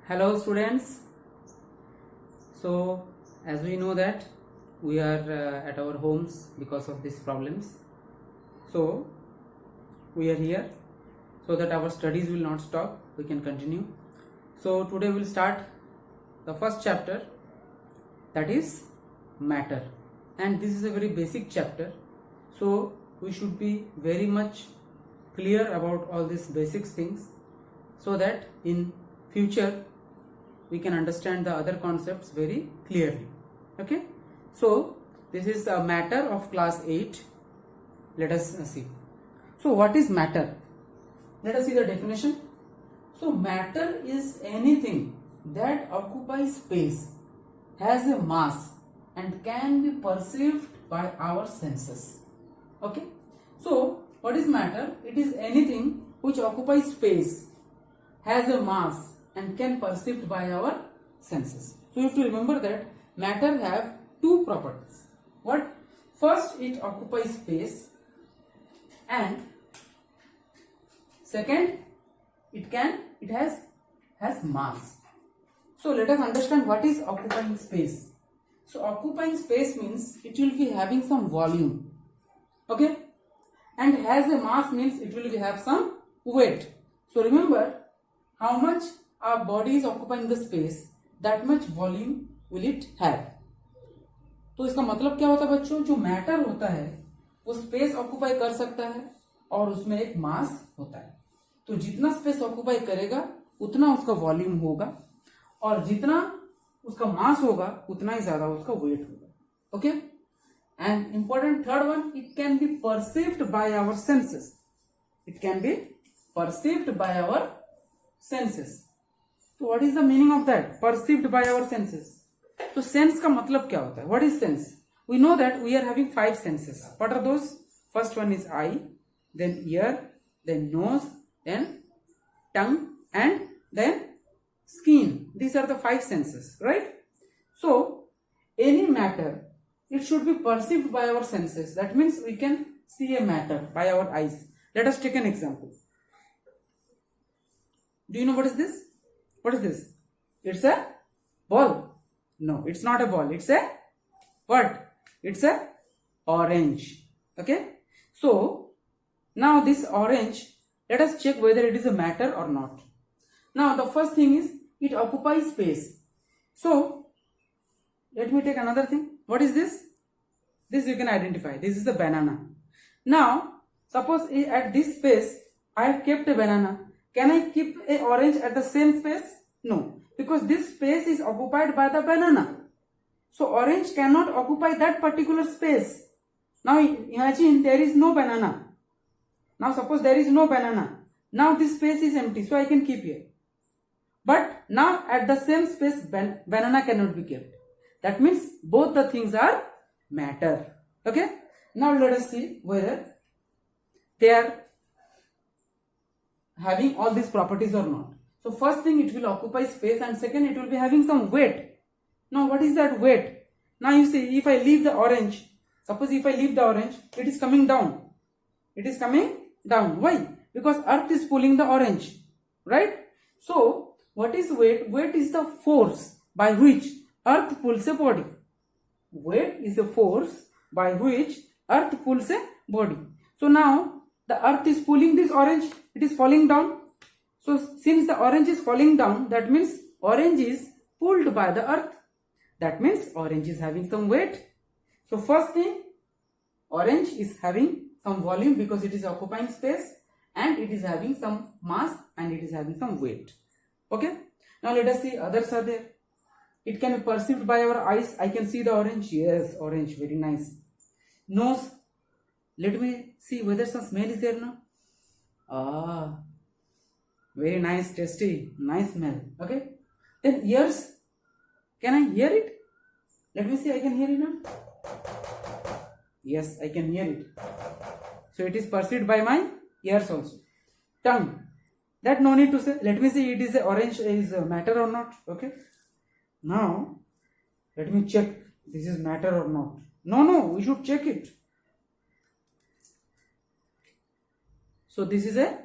Hello students. So as we know that we are at our homes because of these problems. So we are here so that our studies will not stop. We can continue. So today we'll start the first chapter, that is matter, and this is a very basic chapter. So we should be very much clear about all these basic things so that in future we can understand the other concepts very clearly. Okay, so this is a matter of class 8. Let us see. So what is matter? Let us see the definition. So matter is anything that occupies space, has a mass, and can be perceived by our senses. Okay, so what is matter? It is anything which occupies space, has a mass, and can perceived by our senses. So you have to remember that matter have two properties. What? First, it occupies space, and second, it has mass. So let us understand what is occupying space. So occupying space means it will be having some volume, okay, and has a mass means it will have some weight. So remember, how much our body is occupying the space, that much volume will it have. तो इसका मतलब क्या होता है बच्चों? जो matter होता है वो स्पेस ऑक्यूपाई कर सकता है और उसमें एक मास होता है. तो जितना स्पेस ऑक्यूपाई करेगा उतना उसका वॉल्यूम होगा, और जितना उसका मास होगा उतना ही ज्यादा उसका वेट होगा. Okay, and important third one, it can be perceived by our senses. It can be perceived by our senses. So what is the meaning of that? Perceived by our senses. So sense का मतलब क्या होता है? What is sense? We know that we are having 5 senses. What are those? First one is eye, then ear, then nose, then tongue, and then skin. These are the 5 senses, right? So any matter, it should be perceived by our senses. That means we can see a matter by our eyes. Let us take an example. Do you know what is this? What is this? It's a ball. No, it's not a ball. It's a what? It's a orange. Okay. So now this orange, let us check whether it is a matter or not. Now the first thing is it occupies space. So let me take another thing. What is this? This you can identify. This is a banana. Now suppose at this space I have kept a banana. Can I keep a orange at the same space? No, because this space is occupied by the banana. So orange cannot occupy that particular space. Now imagine there is no banana. Now suppose there is no banana. Now this space is empty, so I can keep here. But now at the same space banana cannot be kept. That means both the things are matter. Okay. Now let us see whether they are having all these properties or not. So first thing, it will occupy space, and second, it will be having some weight. Now what is that weight? Now you see, if I leave the orange, suppose if I leave the orange, it is coming down. It is coming down. Why? Because earth is pulling the orange, right? So what is weight? Weight is the force by which earth pulls a body. Weight is a force by which earth pulls a body. So now the earth is pulling this orange, it is falling down. So since the orange is falling down, that means orange is pulled by the earth. That means orange is having some weight. So first thing, orange is having some volume because it is occupying space, and it is having some mass, and it is having some weight. Okay. Now let us see, others are there. It can be perceived by our eyes. I can see the orange. Yes, orange, very nice. Nose. Let me see whether some smell is there now. Ah, very nice, tasty, nice smell. Okay. Then ears. Can I hear it? Let me see, I can hear it now. Yes, I can hear it. So it is perceived by my ears also. Tongue. That no need to say. Let me see, it is a orange is a matter or not. Okay. Now, let me check. This is matter or not. No, we should check it. So this is a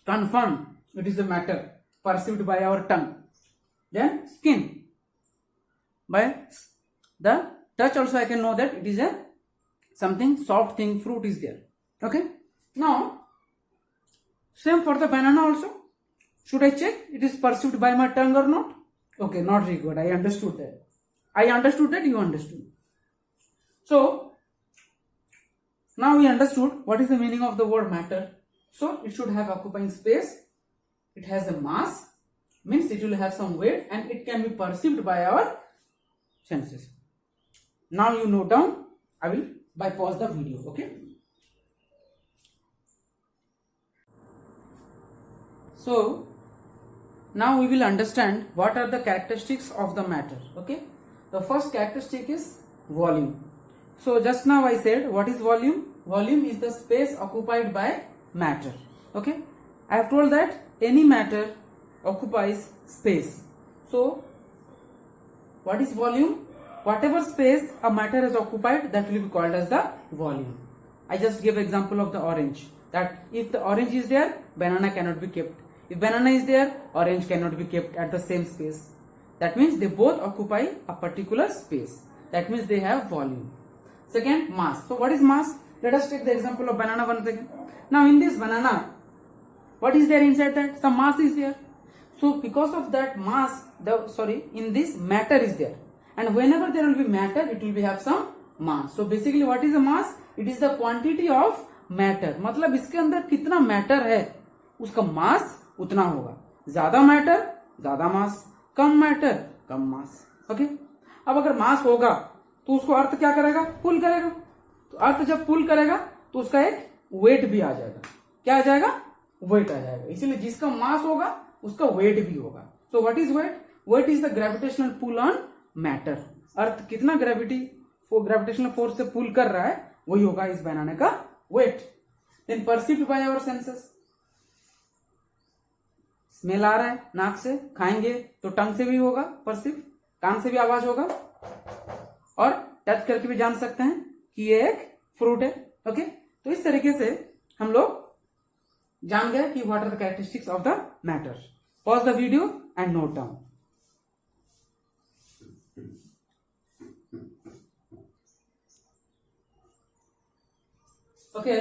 confirm it is a matter perceived by our tongue. Then skin, by the touch also I can know that it is a something soft thing, fruit is there. Okay, now same for the banana also. Should I check it is perceived by my tongue or not? Okay, not required. I understood that. I understood that, you understood. So now we understood what is the meaning of the word matter. So it should have occupying space, it has a mass, means it will have some weight, and it can be perceived by our senses. Now you note down. I will bypass the video. Okay, so now we will understand what are the characteristics of the matter. Okay, the first characteristic is volume. So just now I said what is volume. Volume is the space occupied by matter. Okay, I have told that any matter occupies space. So what is volume? Whatever space a matter is occupied, that will be called as the volume. I just gave example of the orange, that if the orange is there, banana cannot be kept. If banana is there, orange cannot be kept at the same space. That means they both occupy a particular space. That means they have volume. Second, mass. So what is mass? Let us take the example of banana once again. Now in this banana, what is there inside that? Some mass is there. So because of that mass, in this matter is there. And whenever there will be matter, it will be have some mass. So basically what is a mass? It is the quantity of matter. मतलब इसके अंदर कितना matter है, उसका mass उतना होगा. ज्यादा matter, ज्यादा mass. कम matter, कम mass. Okay? अब अगर mass होगा तो उसको अर्थ क्या करेगा? पुल करेगा. तो अर्थ जब पुल करेगा तो उसका एक वेट भी आ जाएगा. क्या आ जाएगा? वेट आ जाएगा. इसीलिए जिसका मास होगा उसका वेट भी होगा. So what is weight? Weight is the gravitational pull on matter. Earth कितना ग्रेविटेशनल फोर्स से पुल कर रहा है, वही होगा इस बनाने का weight. Then perceived by our senses. Smell आ रहा है नाक से, खाएंगे तो टंग से भी होगा परसीव, कान से भी आवाज होगा, और टच करके भी जान सकते हैं कि ये एक फ्रूट है. ओके, तो इस तरीके से हम लोग जान गए कि what are the characteristics of the matter. Pause the video and note down. Okay,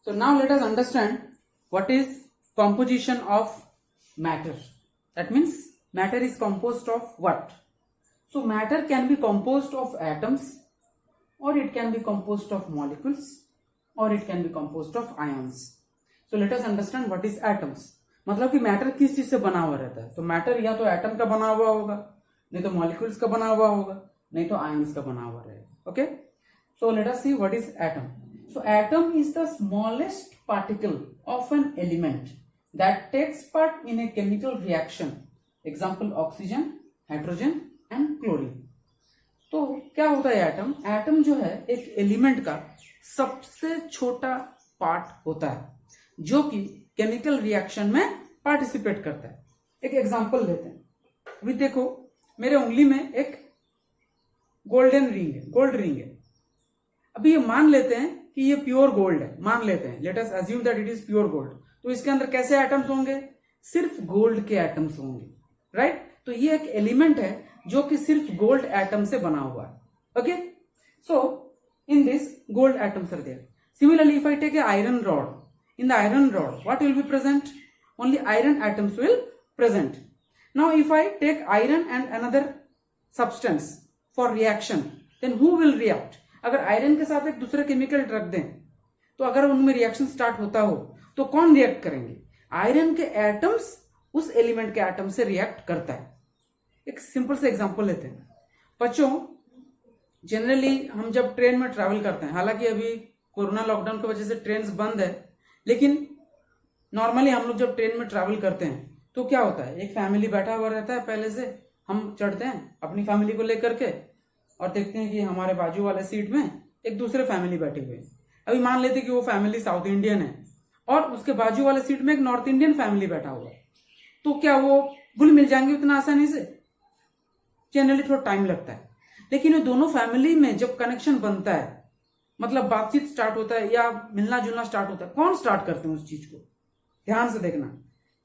so now let us understand what is composition of matter. That means matter is composed of what? So matter can be composed of atoms, or it can be composed of molecules, or it can be composed of ions. So let us understand what is atoms. मतलब कि matter किस चीज से बना हुआ रहता है. तो मैटर या तो एटम का बना हुआ होगा, नहीं तो मॉलिक्यूल्स का बना हुआ होगा, नहीं तो आयंस का बना हुआ रहेगा. Okay, so let us see what is atom. So atom is the smallest particle of an element that takes part in a chemical reaction. Example oxygen, hydrogen and chlorine. तो क्या होता है एटम? एटम जो है एक element का सबसे छोटा पार्ट होता है जो कि केमिकल रिएक्शन में पार्टिसिपेट करता है. एक एग्जांपल लेते हैं. अभी देखो मेरे उंगली में एक गोल्डन रिंग है, गोल्ड रिंग है. अभी ये मान लेते हैं कि ये प्योर गोल्ड है, मान लेते हैं, let us assume that it is pure gold. तो इसके अंदर कैसे एटम्स होंगे? सिर्फ गोल्ड के एटम्स होंगे, राइट? तो ये एक एलिमेंट है जो कि सिर्फ गोल्ड एटम से बना हुआ है. Okay, so in this gold atoms are there. Similarly if I take a iron rod, in the iron rod what will be present? Only iron atoms will present. Now if I take iron and another substance for reaction, then who will react? अगर iron के साथ एक दूसरे chemical रख दें तो अगर उनमें रिएक्शन स्टार्ट होता हो तो कौन रिएक्ट करेंगे? आयरन के एटम्स उस एलिमेंट के एटम से रिएक्ट करता है. एक सिंपल से एग्जांपल लेते हैं. बच्चों, जनरली हम जब ट्रेन में ट्रैवल करते हैं, हालांकि अभी कोरोना लॉकडाउन की वजह से ट्रेन बंद है, लेकिन नॉर्मली हम लोग जब ट्रेन में ट्रैवल करते हैं तो क्या होता है? एक फैमिली बैठा हुआ रहता है, पहले से हम चढ़ते हैं अपनी फैमिली को लेकर के और देखते हैं कि हमारे बाजू वाले सीट में एक दूसरे फैमिली बैठे हुए हैं. अभी मान लेते हैं कि वो फैमिली साउथ इंडियन है और उसके बाजू वाले सीट में एक नॉर्थ इंडियन फैमिली बैठा हुआ है. तो क्या वो घुल मिल जाएंगे उतना आसानी से? जनरली थोड़ा टाइम लगता है. लेकिन ये दोनों फैमिली में जब कनेक्शन बनता है, मतलब बातचीत स्टार्ट होता है या मिलना जुलना स्टार्ट होता है, कौन स्टार्ट करते हैं उस चीज को? ध्यान से देखना,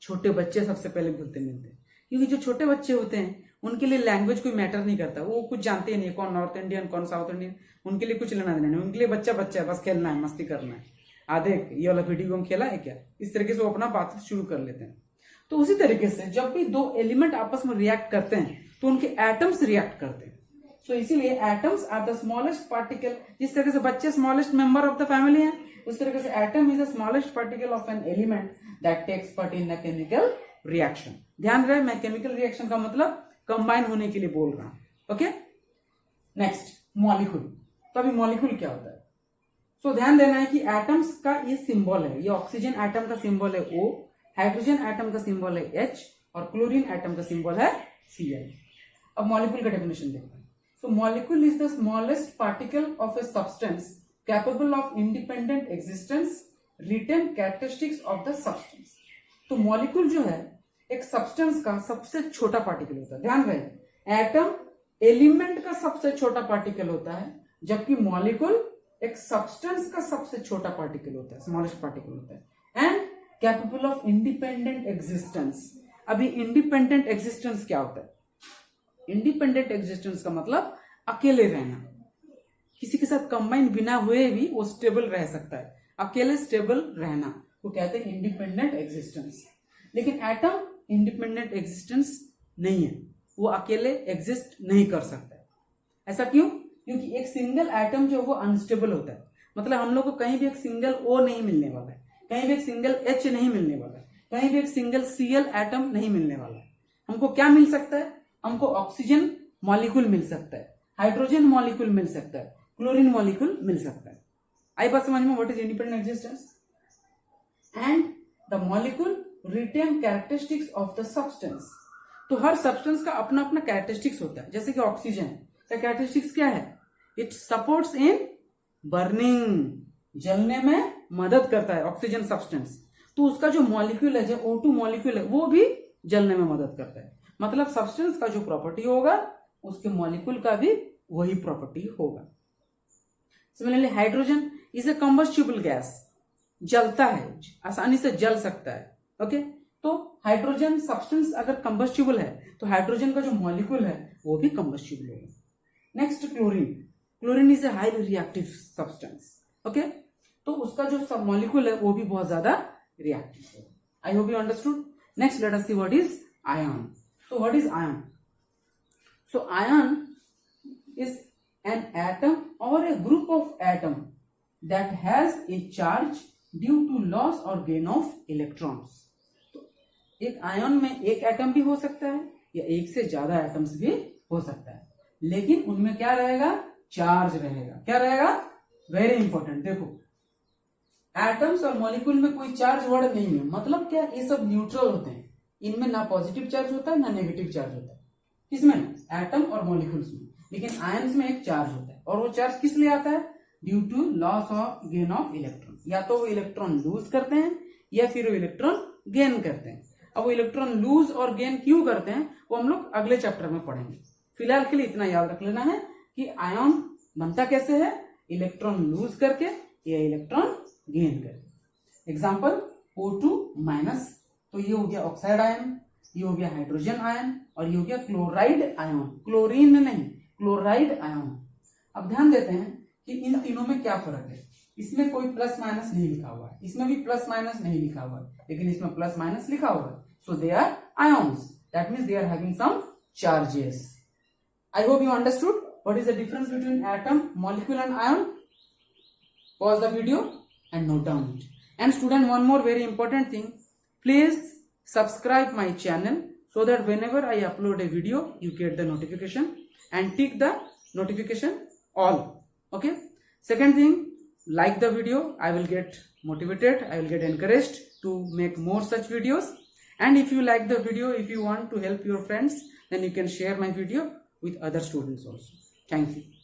छोटे बच्चे सबसे पहले घुलते मिलते हैं, क्योंकि जो छोटे बच्चे होते हैं उनके लिए लैंग्वेज कोई मैटर नहीं करता, वो कुछ जानते ही नहीं कौन नॉर्थ इंडियन कौन साउथ इंडियन, उनके लिए कुछ लेना देना नहीं, उनके लिए बच्चा बच्चा है, बस खेलना है, मस्ती करना है। देख ये वाला वीडियो गेम खेला है क्या, इस तरीके से वो अपना बात शुरू कर लेते हैं। तो उसी तरीके से जब भी दो एलिमेंट आपस में रिएक्ट करते हैं तो उनके एटम्स रिएक्ट करते हैं। सो इसीलिए atoms are the smallest particle, जिस तरह से बच्चे smallest member of the family हैं, उस तरीके से atom is the smallest particle of an element that takes part in a chemical reaction. ध्यान रहे, मैं केमिकल रिएक्शन का मतलब कंबाइन होने के लिए बोल रहा हूं। Okay, next molecule. तो अभी मॉलिक्यूल क्या होता है? सो ध्यान देना है कि एटम्स का ये सिंबल है, ये ऑक्सीजन एटम का सिंबल है O, हाइड्रोजन एटम का सिंबल है H और क्लोरीन एटम का सिंबल है Cl। अब मॉलिक्यूल का डेफिनेशन देखते हैं। So molecule is the smallest particle of a substance capable of independent existence, retain characteristics of the substance. तो मॉलिक्यूल जो है एक सब्सटेंस का सबसे छोटा पार्टिकल होता है। ध्यान रहे, एटम एलिमेंट का सबसे छोटा पार्टिकल होता है, जबकि मॉलिक्यूल एक सब्सटेंस का सबसे छोटा पार्टिकल होता है, स्मॉलेस्ट पार्टिकल होता है, and capable of independent existence. अभी इंडिपेंडेंट एग्जिस्टेंस क्या होता है? इंडिपेंडेंट एग्जिस्टेंस का मतलब अकेले रहना, किसी के साथ कंबाइन बिना हुए भी वो स्टेबल रह सकता है, अकेले स्टेबल रहना वो कहते हैं इंडिपेंडेंट एग्जिस्टेंस। लेकिन एटम इंडिपेंडेंट एग्जिस्टेंस नहीं है, वो अकेले एग्जिस्ट नहीं कर सकता है। ऐसा क्यों? क्योंकि एक सिंगल एटम जो वो अनस्टेबल होता है, मतलब हम लोग को कहीं भी एक सिंगल O नहीं मिलने वाला है, कहीं भी एक सिंगल H नहीं मिलने वाला है, कहीं भी एक सिंगल Cl एटम नहीं मिलने वाला है। हमको क्या मिल सकता है? हमको ऑक्सीजन मॉलिक्यूल मिल सकता है, हाइड्रोजन मॉलिक्यूल मिल सकता है, क्लोरीन मॉलिक्यूल मिल सकता है। आई बात समझ में? What is independent existence? And the molecule retain characteristics of the substance. तो हर सब्सटेंस का अपना अपना कैरेक्टरिस्टिक्स होता है। जैसे कि ऑक्सीजन का कैरेक्टरिस्टिक्स क्या है? इट सपोर्ट्स इन बर्निंग, जलने में मदद करता है ऑक्सीजन सब्सटेंस। तो उसका जो मॉलिक्यूल है, जो O2 मॉलिक्यूल है, वो भी जलने में मदद करता है। मतलब सब्सटेंस का जो प्रॉपर्टी होगा उसके मॉलिक्यूल का भी वही प्रॉपर्टी होगा। Similarly hydrogen is a combustible gas, जलता है, आसानी से जल सकता है। ओके, तो हाइड्रोजन सब्सटेंस अगर कंबस्टिबल है तो हाइड्रोजन का जो मॉलिक्यूल है वो भी कंबस्टिबल होगा। Next chlorine. Chlorine is a highly reactive substance. Okay, तो उसका जो सब मॉलिक्यूल है वो भी बहुत ज्यादा रिएक्टिव है। I hope you understood. Next let us see what is ion. So what is ion? So ion is an atom or a group of atom that has a charge due to loss or gain of electrons. तो एक ion में एक atom भी हो सकता है या एक से ज्यादा एटम्स भी हो सकता है, लेकिन उनमें क्या रहेगा? चार्ज रहेगा। क्या रहेगा? Very important. देखो, एटम्स और मॉलिक्यूल में कोई चार्ज वर्ड नहीं है, मतलब क्या? ये सब न्यूट्रल होते हैं, इनमें ना पॉजिटिव चार्ज होता है ना नेगेटिव चार्ज होता है। किसमें? एटम और मॉलिक्यूल्स में। लेकिन आयन्स में एक चार्ज होता है, और वो चार्ज किस लिए आता है? Due to loss or gain of electron. या तो वो इलेक्ट्रॉन लूज करते हैं या फिर वो इलेक्ट्रॉन गेन करते हैं। अब वो इलेक्ट्रॉन लूज और गेन क्यों करते हैं वो हम लोग अगले चैप्टर में पढ़ेंगे। फिलहाल के लिए इतना याद रख लेना है कि आयन बनता कैसे है? इलेक्ट्रॉन लूज करके या इलेक्ट्रॉन गेन करके। एग्जाम्पल O2 माइनस, तो ये हो गया ऑक्साइड आयन, ये हो गया हाइड्रोजन आयन और ये हो गया क्लोराइड आयन। क्लोरीन नहीं, क्लोराइड आयन। अब ध्यान देते हैं कि इन तीनों में क्या फर्क है। इसमें कोई प्लस माइनस नहीं लिखा हुआ है, इसमें भी प्लस माइनस नहीं लिखा हुआ है, लेकिन इसमें प्लस माइनस लिखा हुआ है। So they are ions, that means they are having some charges. I hope you understood what is the difference between atom, molecule and ion. Pause the video and note down it. And student, one more very important thing. Please subscribe my channel so that whenever I upload a video, you get the notification, and tick the notification all. Okay. Second thing, like the video. I will get motivated. I will get encouraged to make more such videos. And if you like the video, if you want to help your friends, then you can share my video with other students also. Thank you.